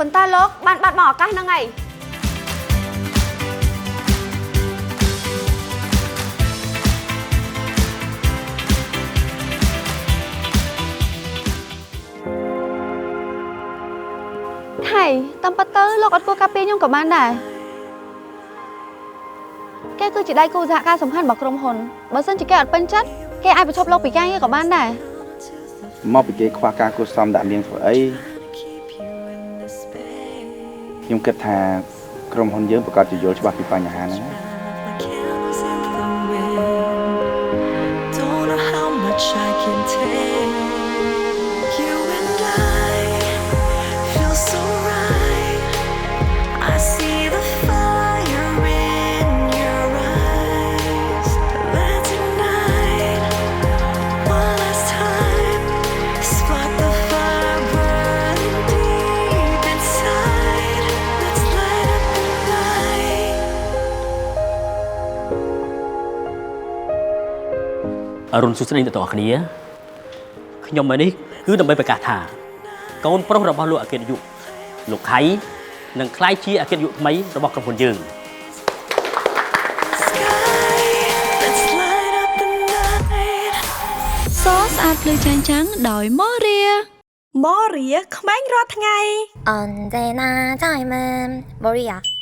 ប៉ុន្តែលោកបានបាត់បង់ឱកាសហ្នឹងហើយថៃតាមពិតទៅលោកអត់គួរការពារខ្ញុំក៏បានដែរគេគឺជាដៃគូសហការសំខាន់របស់ក្រុមហ៊ុនបើសិនជាគេអត់ពេញចិត្តគេអាចបញ្ឈប់លោកពីការងារក៏បានដែរមកពីគេខ្វះការគួរសមដាក់នាងធ្វើអីខ្ញុំគិតថាក្រុមហ៊ុនយើងប្រកាសជាយល់ច្បាស់ពីបញ្ហាហ្នឹងអរុនសុស្ដីទៅទាំងអស់គ្នាខ្ញុំមកនេះគឺដើម្បីប្រកាសថាកូនប្រុសរបស់លោកអគ្គនាយកលោកខៃនឹងក្លាយជាអគ្គនាយកថ្មីរបស់ក្រុមហ៊ុនយើងសស្អាតភ្លឺចែងចាំងដោយម៉ូរៀក្មេងរាល់ថ្ងៃ언제나 젊은 머리야